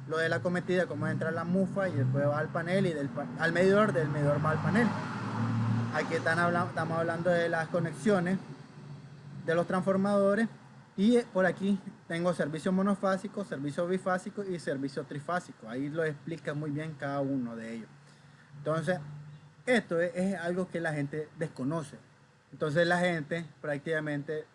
lo de la cometida, cómo entra la mufa y después va al panel y al medidor, del medidor va al panel. Aquí estamos hablando de las conexiones de los transformadores y por aquí tengo servicio monofásico, servicio bifásico y servicio trifásico. Ahí lo explica muy bien cada uno de ellos. Entonces, esto es algo que la gente desconoce. Entonces la gente prácticamente,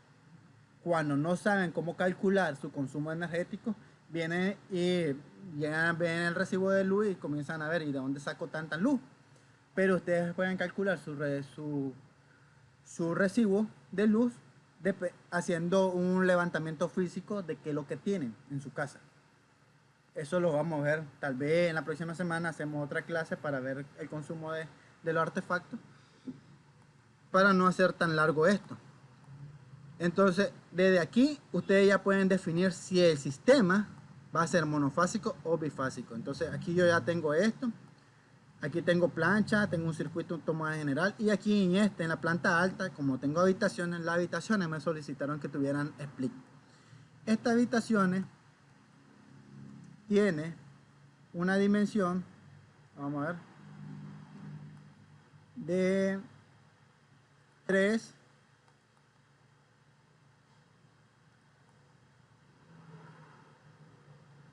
cuando no saben cómo calcular su consumo energético, vienen y llegan, ven el recibo de luz y comienzan a ver, ¿y de dónde saco tanta luz? Pero ustedes pueden calcular su recibo de luz haciendo un levantamiento físico de qué es lo que tienen en su casa. Eso lo vamos a ver, tal vez en la próxima semana hacemos otra clase para ver el consumo de los artefactos, para no hacer tan largo esto. Entonces, desde aquí ustedes ya pueden definir si el sistema va a ser monofásico o bifásico. Entonces, aquí yo ya tengo esto. Aquí tengo plancha, tengo un circuito tomada general, y aquí en la planta alta, como tengo habitaciones, las habitaciones me solicitaron que tuvieran split. Estas habitaciones tiene una dimensión, vamos a ver, de 3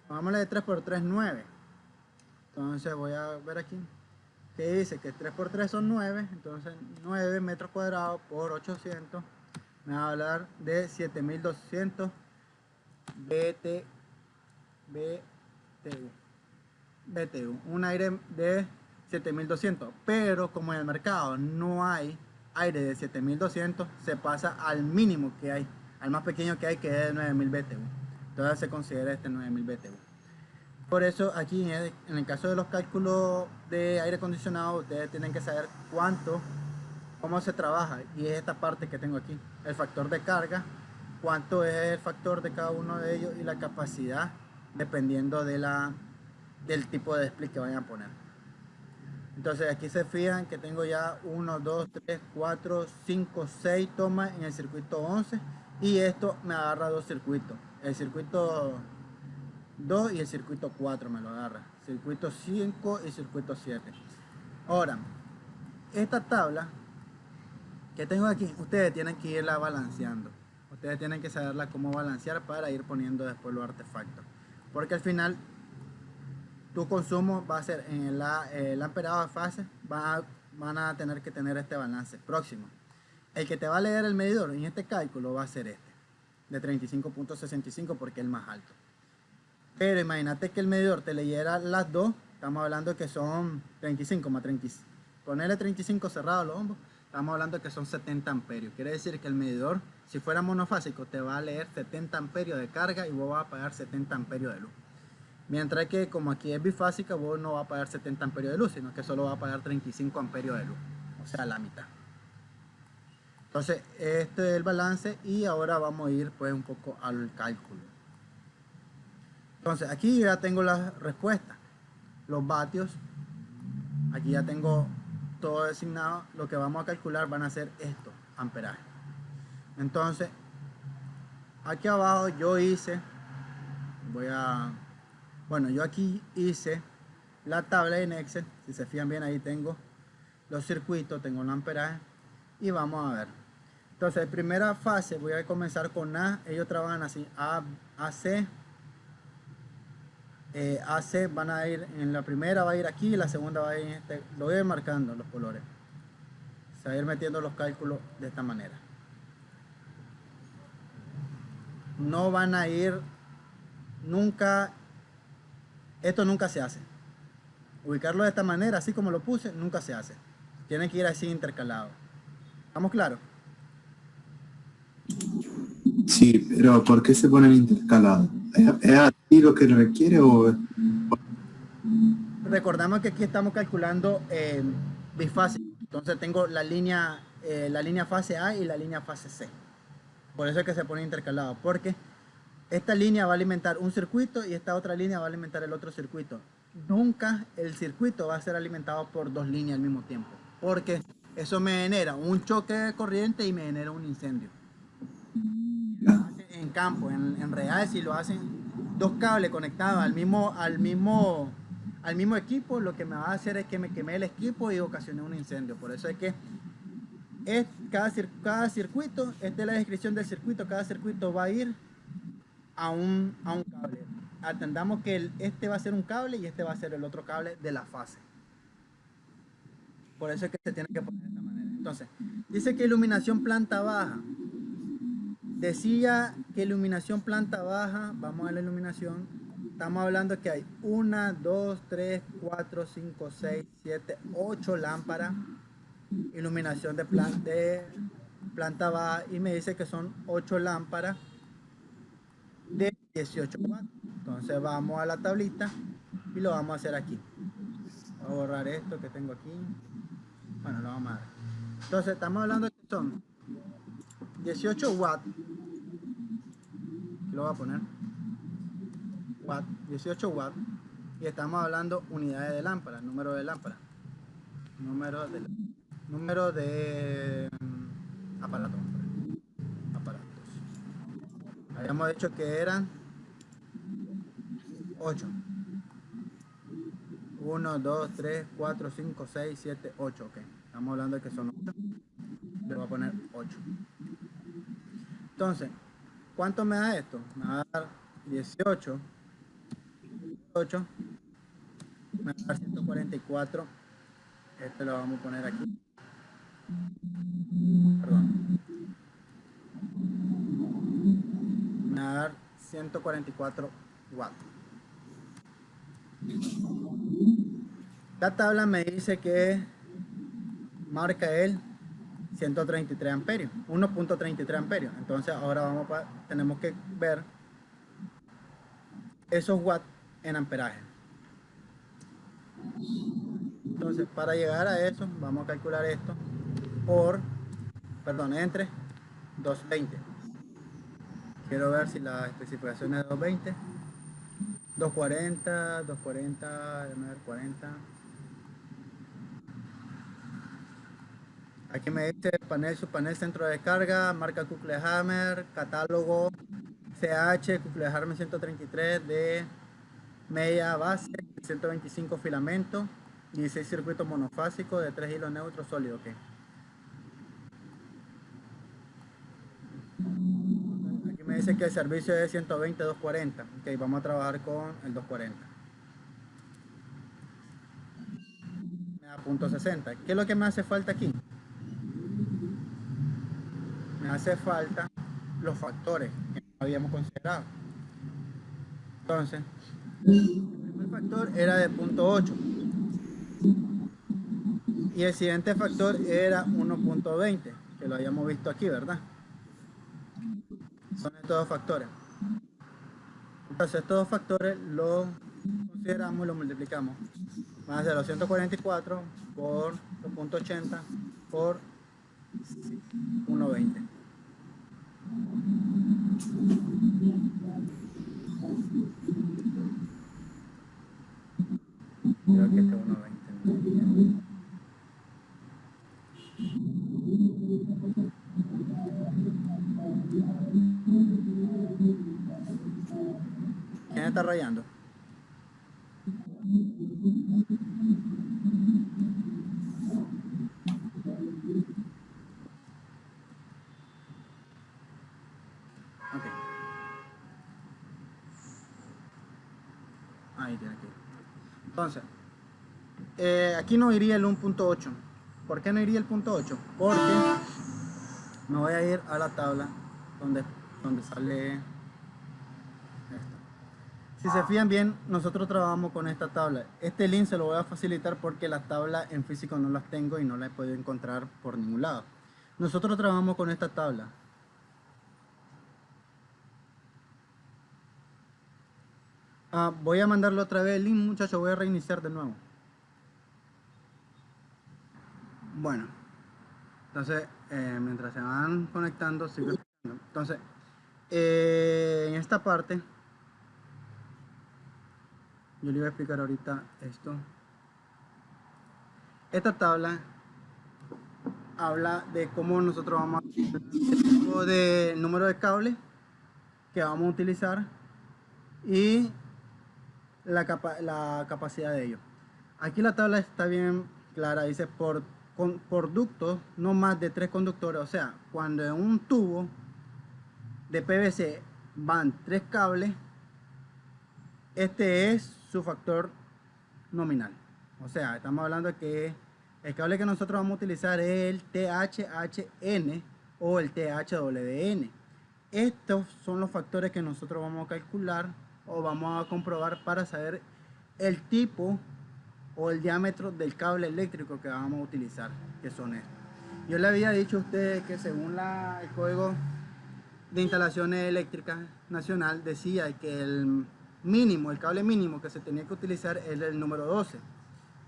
vamos a de 3 por 3, 9. Entonces voy a ver aquí que dice que 3 por 3 son 9, entonces 9 metros cuadrados por 800 me va a hablar de 7200 BTU, un aire de 7200, pero como en el mercado no hay aire de 7200, se pasa al mínimo que hay, al más pequeño que hay, que es de 9000 BTU. Entonces se considera este 9000 BTU. Por eso aquí en el caso de los cálculos de aire acondicionado, ustedes tienen que saber cómo se trabaja, y es esta parte que tengo aquí, el factor de carga, cuánto es el factor de cada uno de ellos y la capacidad dependiendo del tipo de split que vayan a poner. Entonces aquí se fijan que tengo ya 1, 2, 3, 4, 5, 6 tomas en el circuito 11, y esto me agarra dos circuitos, el circuito 2 y el circuito 4 me lo agarra, circuito 5 y circuito 7. Ahora, esta tabla que tengo aquí, ustedes tienen que irla balanceando. Ustedes tienen que saberla cómo balancear para ir poniendo después los artefactos. Porque al final, tu consumo va a ser en el amperado de fase, van a tener que tener este balance próximo. El que te va a leer el medidor en este cálculo va a ser este, de 35.65, porque es el más alto. Pero imagínate que el medidor te leyera las dos, estamos hablando que son 35 más 35, ponerle 35 cerrado a los hombros, estamos hablando que son 70 amperios. Quiere decir que el medidor, si fuera monofásico, te va a leer 70 amperios de carga y vos vas a pagar 70 amperios de luz. Mientras que como aquí es bifásica, vos no vas a pagar 70 amperios de luz, sino que solo vas a pagar 35 amperios de luz, o sea, la mitad. Entonces, este es el balance, y ahora vamos a ir pues un poco al cálculo. Entonces aquí yo ya tengo la respuesta, los vatios, aquí ya tengo todo designado. Lo que vamos a calcular van a ser estos amperajes. Entonces aquí abajo yo hice, yo aquí hice la tabla en Excel. Si se fijan bien, ahí tengo los circuitos, tengo el amperaje, y vamos a ver. Entonces, en primera fase voy a comenzar con A, ellos trabajan así, AC, AC van a ir, en la primera va a ir aquí, y la segunda va a ir en este. Lo voy a ir marcando los colores, se va a ir metiendo los cálculos de esta manera. No van a ir nunca, esto nunca se hace, ubicarlo de esta manera, así como lo puse, nunca se hace. Tienen que ir así intercalados. ¿Estamos claros? Sí, pero ¿por qué se ponen intercalados? ¿Es así lo que requiere o...? Recordamos que aquí estamos calculando bifásico. Entonces tengo la línea fase A y la línea fase C. Por eso es que se pone intercalado, porque esta línea va a alimentar un circuito y esta otra línea va a alimentar el otro circuito. Nunca el circuito va a ser alimentado por dos líneas al mismo tiempo, porque eso me genera un choque de corriente y me genera un incendio. En campo, en real, si lo hacen dos cables conectados al mismo equipo, lo que me va a hacer es que me quemé el equipo y ocasioné un incendio. Por eso es que cada circuito, esta es la descripción del circuito, cada circuito va a ir a un cable. Atendamos que este va a ser un cable y este va a ser el otro cable de la fase. Por eso es que se tiene que poner de esta manera. Entonces, dice que iluminación planta baja. Decía que iluminación planta baja, vamos a la iluminación. Estamos hablando que hay 1, 2, 3, 4, 5, 6, 7, 8 lámparas. Iluminación de planta baja, y me dice que son 8 lámparas de 18 watts. Entonces vamos a la tablita y lo vamos a hacer aquí. Voy a borrar esto que tengo aquí. Bueno, lo vamos a ver. Entonces estamos hablando que son 18 watts. Lo voy a poner. 18 watts. Y estamos hablando unidades de lámpara, número de lámpara. Número de aparatos. Habíamos dicho que eran 8. 1, 2, 3, 4, 5, 6, 7, 8. Ok. Estamos hablando de que son 8. Le voy a poner 8. Entonces, ¿cuánto me da esto? Me va a dar 18. 8. Me va a dar 144. Este lo vamos a poner aquí. Perdón. Me va a dar 144 watts. La tabla me dice que marca el 133 amperios, 1.33 amperios. Entonces ahora tenemos que ver esos watts en amperaje. Entonces, para llegar a eso, vamos a calcular esto entre 220. Quiero ver si la especificación es 220. 240, 240, déjame ver, 40. Aquí me dice panel centro de descarga, marca Kuckelhammer, catálogo CH, Kuckelhammer 133 de media base, 125 filamentos, 16 circuitos monofásicos de 3 hilos neutros sólidos. Okay. Aquí me dice que el servicio es 120, 240. Ok, vamos a trabajar con el 240. Me da .60. ¿Qué es lo que me hace falta aquí? Me hace falta los factores que habíamos considerado. Entonces, el primer factor era de 0.8 y el siguiente factor era 1.20, que lo habíamos visto aquí, ¿verdad? Son estos dos factores. Entonces estos dos factores los consideramos y los multiplicamos. Van a ser los 144 por 2.80 por 1.20. Creo que este 1.20. ¿Quién está rayando? Ok. Ahí tiene que ir. Entonces, aquí no iría el 1.8. ¿Por qué no iría el 0.8? Porque me voy a ir a la tabla donde sale esto. Si se fijan bien, nosotros trabajamos con esta tabla. Este link se lo voy a facilitar porque las tablas en físico no las tengo y no las he podido encontrar por ningún lado. Nosotros trabajamos con esta tabla. Voy a mandarlo otra vez el link, muchachos. Voy a reiniciar de nuevo. Bueno, entonces mientras se van conectando, sigo explicando. Entonces, en esta parte yo le voy a explicar ahorita esto. Esta tabla habla de cómo nosotros vamos a el número de cable que vamos a utilizar y la capacidad de ellos. Aquí la tabla está bien clara, dice por ductos no más de 3 conductores, o sea, cuando en un tubo de PVC van 3 cables, este es su factor nominal. O sea, estamos hablando que el cable que nosotros vamos a utilizar es el THHN o el THWN. Estos son los factores que nosotros vamos a calcular o vamos a comprobar para saber el tipo o el diámetro del cable eléctrico que vamos a utilizar, que son estos. Yo le había dicho a ustedes que según el Código de Instalaciones Eléctricas Nacional decía que el cable mínimo que se tenía que utilizar era el número 12.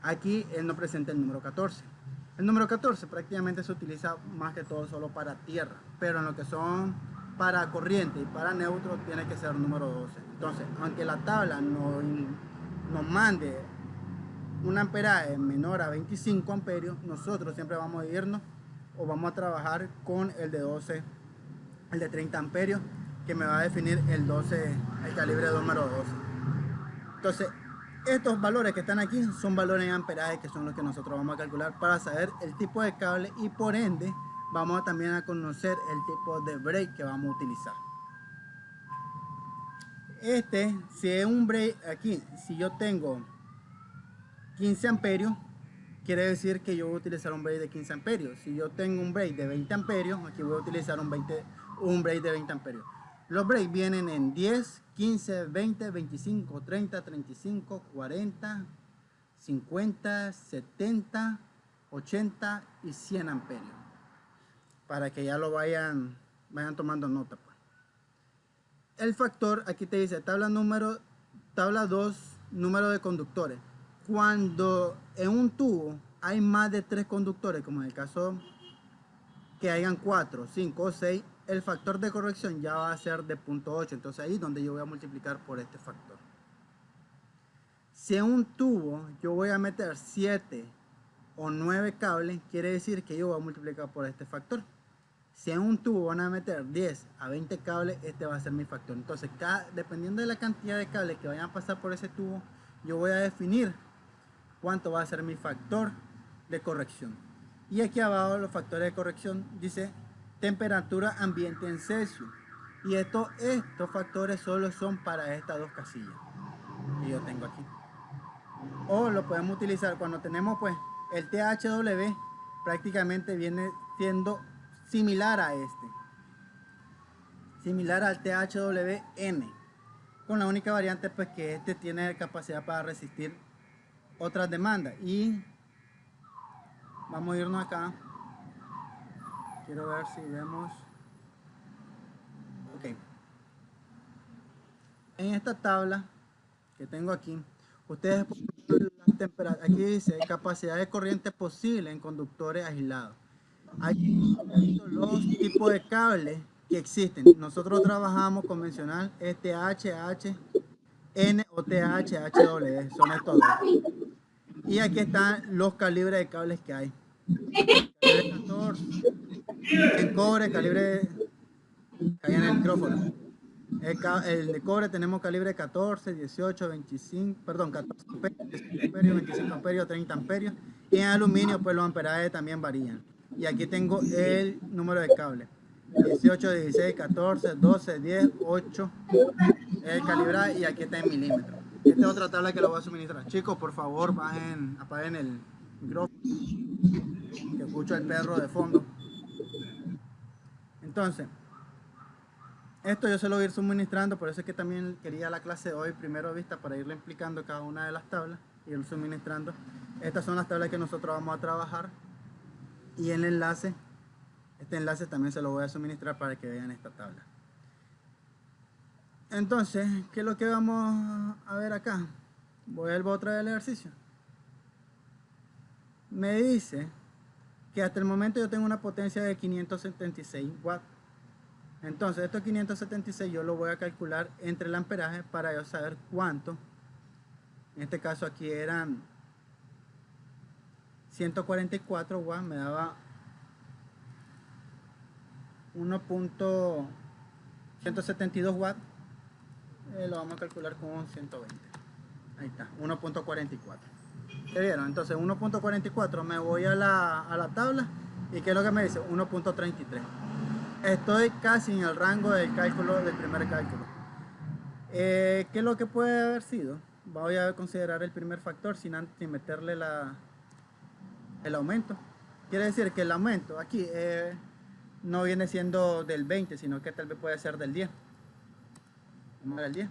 Aquí él nos presenta el número 14. El número 14 prácticamente se utiliza más que todo solo para tierra, pero en lo que son para corriente y para neutro tiene que ser el número 12. Entonces, aunque la tabla nos mande un amperaje menor a 25 amperios, nosotros siempre vamos a irnos o vamos a trabajar con el de 12, el de 30 amperios, que me va a definir el 12, el calibre número 12. Entonces, estos valores que están aquí son valores en amperaje, que son los que nosotros vamos a calcular para saber el tipo de cable y por ende vamos también a conocer el tipo de break que vamos a utilizar. Si es un break aquí, si yo tengo 15 amperios, quiere decir que yo voy a utilizar un break de 15 amperios. Si yo tengo un break de 20 amperios, aquí voy a utilizar un break de 20 amperios. Los breaks vienen en 10, 15, 20, 25, 30, 35, 40, 50, 70, 80 y 100 amperios. Para que ya lo vayan tomando nota, pues. El factor, aquí te dice tabla 2, número de conductores. Cuando en un tubo hay más de 3 conductores, como en el caso que hayan 4, 5 o 6, el factor de corrección ya va a ser de 0.8. Entonces ahí es donde yo voy a multiplicar por este factor. Si en un tubo yo voy a meter 7 o 9 cables, quiere decir que yo voy a multiplicar por este factor. Si en un tubo van a meter 10 a 20 cables, este va a ser mi factor. Entonces, dependiendo de la cantidad de cables que vayan a pasar por ese tubo, yo voy a definir cuánto va a ser mi factor de corrección. Y aquí abajo los factores de corrección dice temperatura ambiente en Celsius. Y estos factores solo son para estas dos casillas que yo tengo aquí. O lo podemos utilizar cuando tenemos pues el THW, prácticamente viene siendo similar a similar al THWN, con la única variante pues que este tiene capacidad para resistir otras demandas. Y vamos a irnos acá, quiero ver si vemos, ok, en esta tabla que tengo aquí, ustedes aquí dice capacidad de corriente posible en conductores aislados. Hay los tipos de cables que existen. Nosotros trabajamos convencional, THHN o THHW, son estos dos. Y aquí están los calibres de cables que hay. Calibre 14, en cobre, calibre, ahí en el micrófono. El de cobre tenemos calibre 14, 18, 25, perdón, 14 amperios, 25 amperios, 30 amperios. Y en aluminio, pues los amperajes también varían. Y aquí tengo el número de cable: 18, 16, 14, 12, 10, 8. El calibraje, y aquí está en milímetros. Esta es otra tabla que lo voy a suministrar. Chicos, por favor, apaguen el micrófono, que escucho el perro de fondo. Entonces, esto yo se lo voy a ir suministrando, por eso es que también quería la clase de hoy primero vista, para irle explicando cada una de las tablas y ir suministrando. Estas son las tablas que nosotros vamos a trabajar, y el enlace, este enlace también se lo voy a suministrar para que vean esta tabla. Entonces, ¿qué es lo que vamos a ver acá? Vuelvo otra vez al ejercicio. Me dice que hasta el momento yo tengo una potencia de 576 watts. Entonces, estos 576 yo lo voy a calcular entre el amperaje para yo saber cuánto. En este caso aquí eran 144 watts, me daba 1.172 watts. lo vamos a calcular con 120. Ahí está, 1.44. ¿Qué vieron? Entonces 1.44, me voy a la tabla y ¿qué es lo que me dice? 1.33. Estoy casi en el rango del cálculo, del primer cálculo. ¿Qué es lo que puede haber sido? Voy a considerar el primer factor sin meterle el aumento. Quiere decir que el aumento aquí no viene siendo del 20, sino que tal vez puede ser del 10. Vamos a ver el 10.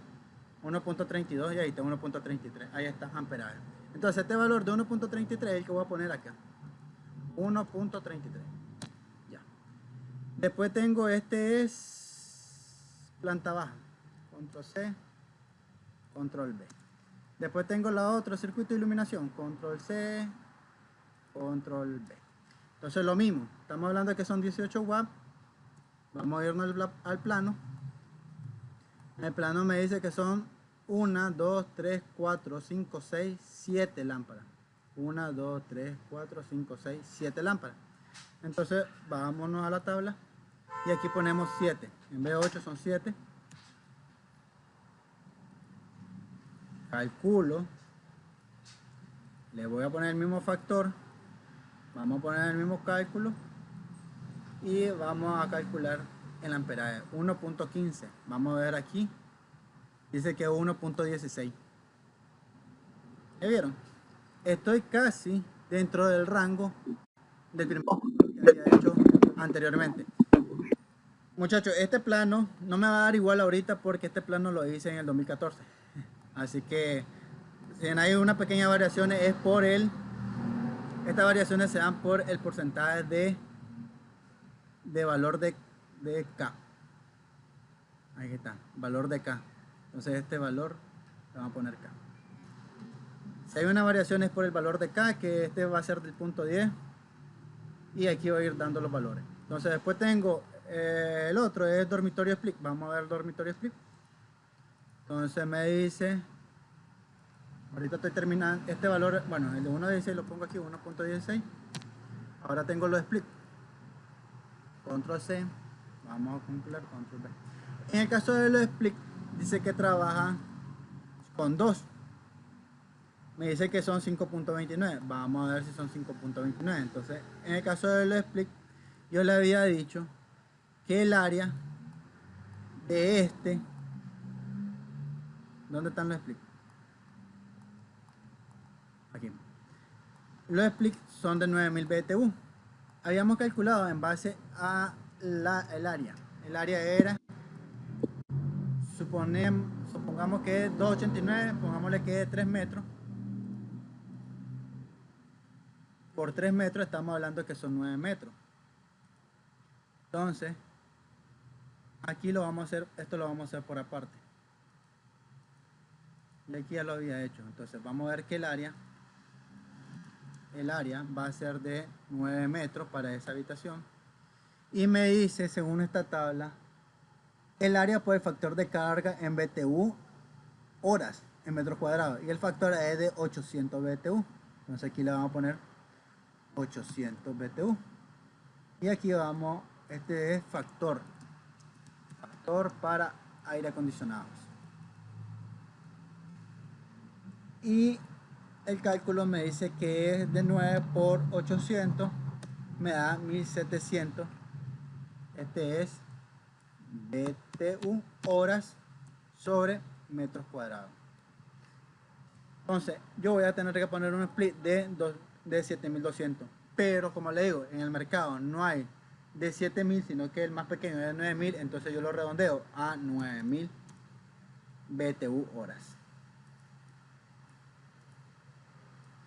1.32 y ahí está 1.33. Ahí está, amperaje. Entonces este valor de 1.33 es el que voy a poner acá. 1.33. Ya. Después tengo este es planta baja. Control C, Control B. Después tengo la otra, circuito de iluminación. Control C, Control B. Entonces lo mismo. Estamos hablando de que son 18 watts. Vamos a irnos al plano. El plano me dice que son 1, 2, 3, 4, 5, 6, 7 lámparas. 1, 2, 3, 4, 5, 6, 7 lámparas. Entonces vámonos a la tabla y aquí ponemos 7. En vez de 8 son 7. Calculo. Le voy a poner el mismo factor. Vamos a poner el mismo cálculo. Y vamos a calcular el amperaje. 1.15. Vamos a ver aquí. Dice que 1.16. ¿Ya vieron? Estoy casi dentro del rango del primer que había hecho anteriormente. Muchachos, este plano no me va a dar igual ahorita porque este plano lo hice en el 2014. Así que si hay una pequeña variación es por estas variaciones se dan por el porcentaje de valor de K. Ahí está, valor de K. Entonces este valor le vamos a poner K. Si hay una variación es por el valor de K, que este va a ser del punto 10. Y aquí voy a ir dando los valores. Entonces después tengo el otro, es dormitorio split. Vamos a ver el dormitorio split. Entonces me dice, ahorita estoy terminando, este valor, bueno, el de 1.16 lo pongo aquí, 1.16. Ahora tengo los split. Control C, vamos a calcular, Control B. En el caso de los split, dice que trabaja con 2. Me dice que son 5.29. Vamos a ver si son 5.29. Entonces, en el caso de los split, yo le había dicho que el área de este, ¿dónde están los split? Aquí. Los split son de 9000 BTU. Habíamos calculado en base a el área. El área era, supongamos que es 289, pongámosle que es 3 metros. Por 3 metros estamos hablando que son 9 metros. Entonces, aquí lo vamos a hacer, esto lo vamos a hacer por aparte. Y aquí ya lo había hecho. Entonces vamos a ver que el área va a ser de 9 metros para esa habitación. Y me dice, según esta tabla, el área por el factor de carga en BTU horas en metros cuadrados. Y el factor es de 800 BTU. Entonces aquí le vamos a poner 800 BTU. Y aquí vamos, este es factor para aire acondicionados. Y el cálculo me dice que es de 9 por 800, me da 1700. Este es BTU horas sobre metros cuadrados. Entonces yo voy a tener que poner un split de 7200, pero como le digo, en el mercado no hay de 7000, sino que el más pequeño es de 9000. Entonces yo lo redondeo a 9000 BTU horas.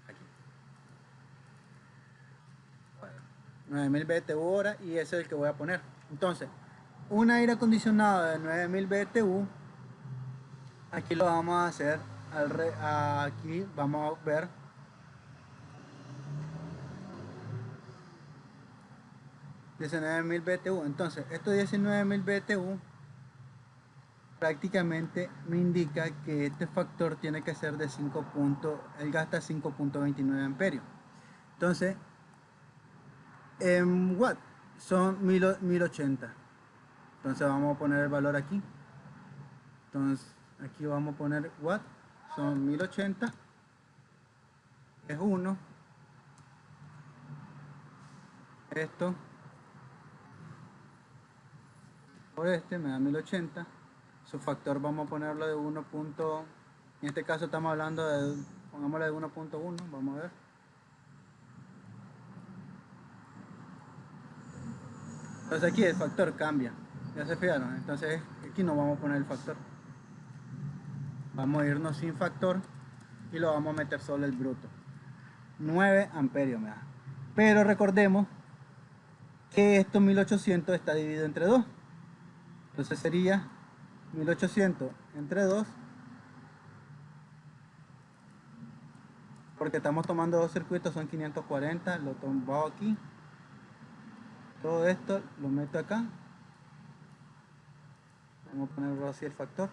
Aquí. Bueno, 9000 BTU horas, y ese es el que voy a poner. Entonces, un aire acondicionado de 9000 BTU, aquí lo vamos a hacer aquí vamos a ver $19.000 BTU. Entonces estos 19.000 BTU prácticamente me indica que este factor tiene que ser de 5 puntos, él gasta 5.29 amperios. Entonces en watt son 1080. Entonces vamos a poner el valor aquí. Entonces Aquí vamos a poner watt, son 1080, es 1. Esto por este me da 1080. Su factor vamos a ponerlo de 1. En este caso estamos hablando de, pongámosle de 1.1, vamos a ver. Entonces aquí el factor cambia, ya se fijaron. Entonces aquí no vamos a poner el factor, vamos a irnos sin factor y lo vamos a meter solo el bruto. 9 amperios me da. Pero recordemos que esto 1800 está dividido entre 2. Entonces sería 1800 entre 2, porque estamos tomando dos circuitos, son 540. Lo tomo aquí, todo esto lo meto acá, vamos a ponerlo así el factor,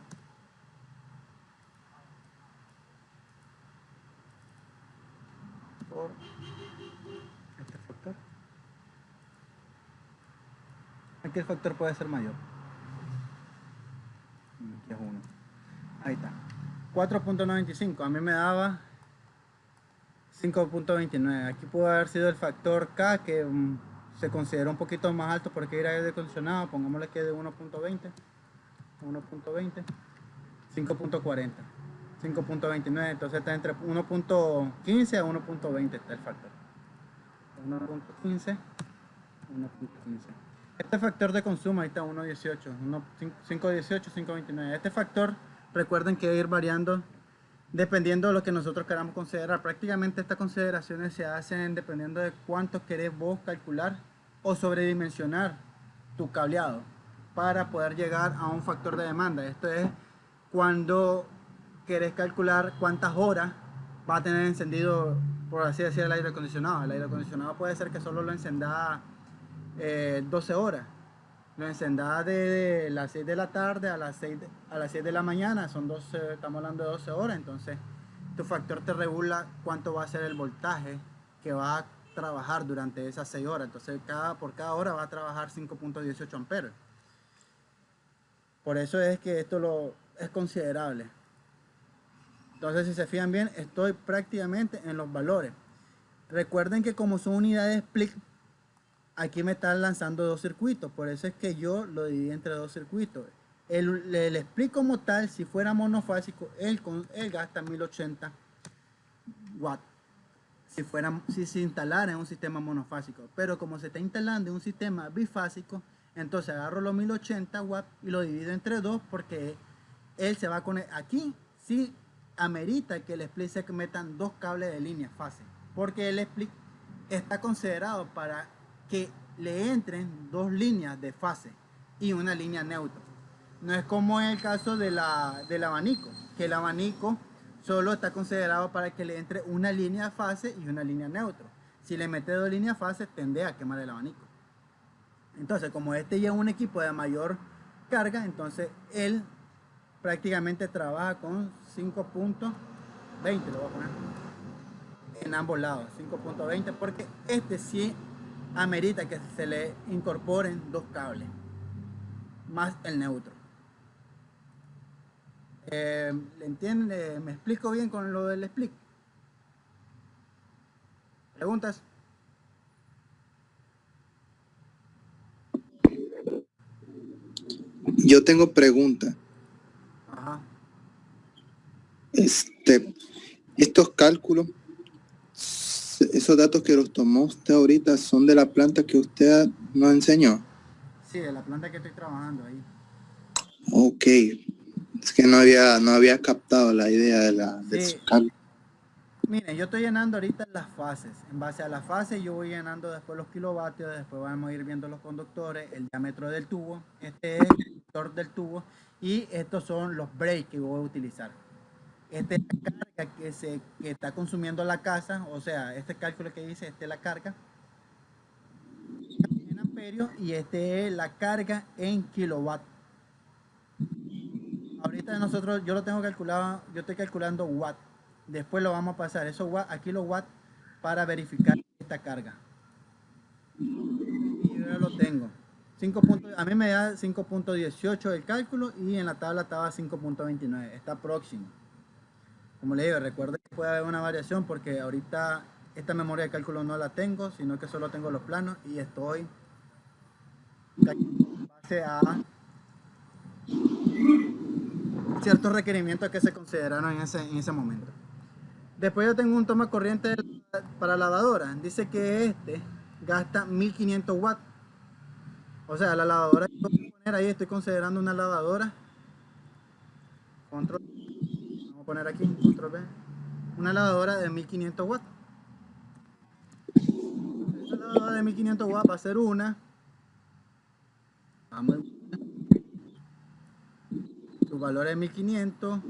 por este factor. Aquí el factor puede ser mayor, aquí es 1, ahí está, 4.95. a mí me daba 5.29. aquí puede haber sido el factor K, que se considera un poquito más alto porque era aire acondicionado. Pongámosle que de 1.20, 5.40, 5.29. entonces está entre 1.15 a 1.20 está el factor, 1.15, 1.15. Este factor de consumo ahí está 1.18, 5.18, 5.29. este factor, recuerden que va a ir variando dependiendo de lo que nosotros queramos considerar. Prácticamente estas consideraciones se hacen dependiendo de cuánto querés vos calcular o sobredimensionar tu cableado para poder llegar a un factor de demanda. Esto es cuando querés calcular cuántas horas va a tener encendido, por así decir, el aire acondicionado. El aire acondicionado puede ser que solo lo encenda 12 horas. Lo encendás de las 6 de la tarde a las 6 de la mañana, son 12, estamos hablando de 12 horas. Entonces tu factor te regula cuánto va a ser el voltaje que va a trabajar durante esas 6 horas. Entonces por cada hora va a trabajar 5.18 amperes. Por eso es que esto es considerable. Entonces, si se fijan bien, estoy prácticamente en los valores. Recuerden que como son unidades split, aquí me están lanzando dos circuitos, por eso es que yo lo dividí entre dos circuitos. El split como tal, si fuera monofásico, él gasta 1080 watts. Si se instalara en un sistema monofásico, pero como se está instalando en un sistema bifásico, entonces agarro los 1080 watts y lo divido entre dos, porque él se va a conectar. Aquí sí amerita que el split se metan dos cables de línea fase, porque el split está considerado para que le entren dos líneas de fase y una línea neutra. No es como en el caso del abanico, que el abanico solo está considerado para que le entre una línea de fase y una línea neutra. Si le mete dos líneas de fase, tende a quemar el abanico. Entonces, como este lleva un equipo de mayor carga, entonces él prácticamente trabaja con 5.20, lo voy a poner en ambos lados, 5.20, porque este sí amerita que se le incorporen dos cables más el neutro. ¿Le entienden? ¿Me explico bien con lo del split? ¿Preguntas? Yo tengo pregunta. Ajá. Estos cálculos, esos datos que los tomó usted ahorita, ¿son de la planta que usted nos enseñó? Sí, de la planta que estoy trabajando ahí. Ok. Es que no había captado la idea de Sí. esos cálculos. Miren, yo estoy llenando ahorita las fases. En base a las fases yo voy llenando después los kilovatios, después vamos a ir viendo los conductores, el diámetro del tubo, este es el sector del tubo y estos son los breaks que voy a utilizar. Esta es la carga que está consumiendo la casa, o sea, este cálculo que hice, esta es la carga en amperios y este es la carga en kilowatt. Ahorita yo lo tengo calculado, yo estoy calculando watt. Después lo vamos a pasar, esos watts, aquí los watts, para verificar esta carga. Y yo ya lo tengo. A mí me da 5.18 el cálculo y en la tabla estaba 5.29. Está próximo. Como le digo, recuerde que puede haber una variación porque ahorita esta memoria de cálculo no la tengo, sino que solo tengo los planos y estoy en base a ciertos requerimientos que se consideraron en ese momento. Después yo tengo un toma corriente para lavadora. Dice que este gasta 1500 watts. O sea, la lavadora que voy a poner ahí, estoy considerando una lavadora. Control. Vamos a poner aquí, control B. Una lavadora de 1500 watts. Esta lavadora de 1500 watts va a ser una. Vamos. Su valor es 1500.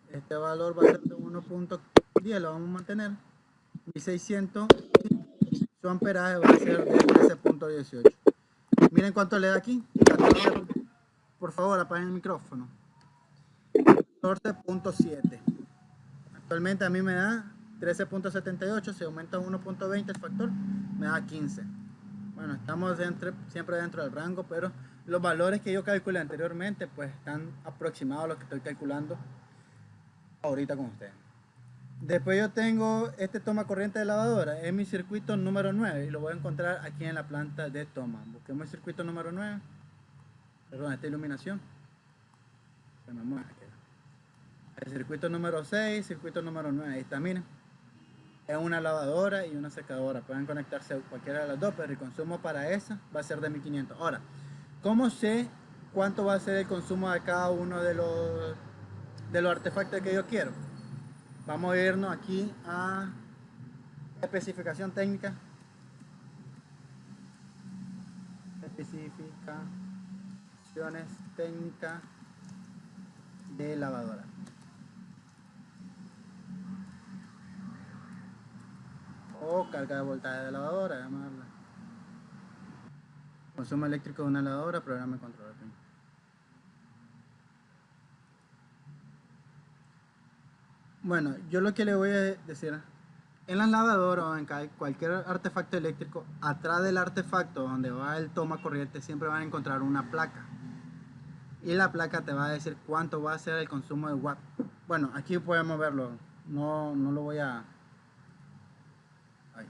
Este valor va a ser de 1.10, lo vamos a mantener. 1600. Su amperaje va a ser de 13.18. Miren cuánto le da aquí. Por favor, apaguen el micrófono. 14.7. Actualmente a mí me da 13.78. Si aumenta 1.20 el factor, me da 15. Bueno, estamos siempre dentro del rango, pero los valores que yo calculé anteriormente pues están aproximados a los que estoy calculando ahorita con ustedes. Después yo tengo este toma corriente de lavadora, es mi circuito número 9 y lo voy a encontrar aquí en la planta de toma. Busquemos el circuito número 9. Perdón, esta iluminación se me mueve. El circuito número 6, circuito número 9, ahí está, miren. Es una lavadora y una secadora, pueden conectarse a cualquiera de las dos, pero el consumo para esa va a ser de 1500. Ahora, ¿cómo sé cuánto va a ser el consumo de cada uno de los artefactos que yo quiero? Vamos a irnos aquí a especificación técnica. Especificaciones técnicas de lavadora. O carga de voltaje de lavadora, llamarla. Consumo eléctrico de una lavadora, programa de control. Bueno, yo lo que le voy a decir, en las lavadoras o en cualquier artefacto eléctrico, atrás del artefacto donde va el toma corriente siempre van a encontrar una placa. Y la placa te va a decir cuánto va a ser el consumo de watt. Bueno, aquí podemos verlo, no lo voy a... Ahí.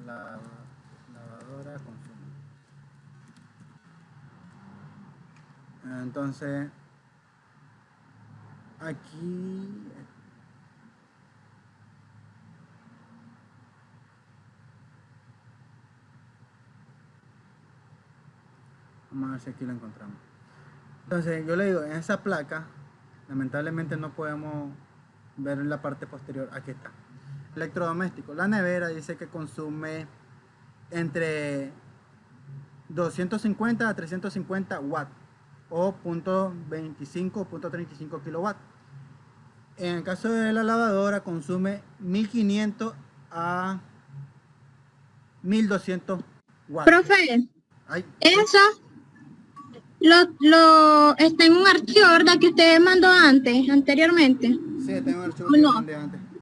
Lavadora consumo. Entonces, aquí vamos a ver si aquí lo encontramos. Entonces, yo le digo, en esa placa, lamentablemente no podemos ver en la parte posterior. Aquí está. Electrodoméstico. La nevera dice que consume entre 250 a 350 watts. O 0.25 o 0.35 kilowatts. En el caso de la lavadora consume 1500 a 1200 watts. Profe, Ay. eso lo está en un archivo, ¿verdad? Que usted mandó anteriormente. Sí, tengo un archivo que No. mandé antes.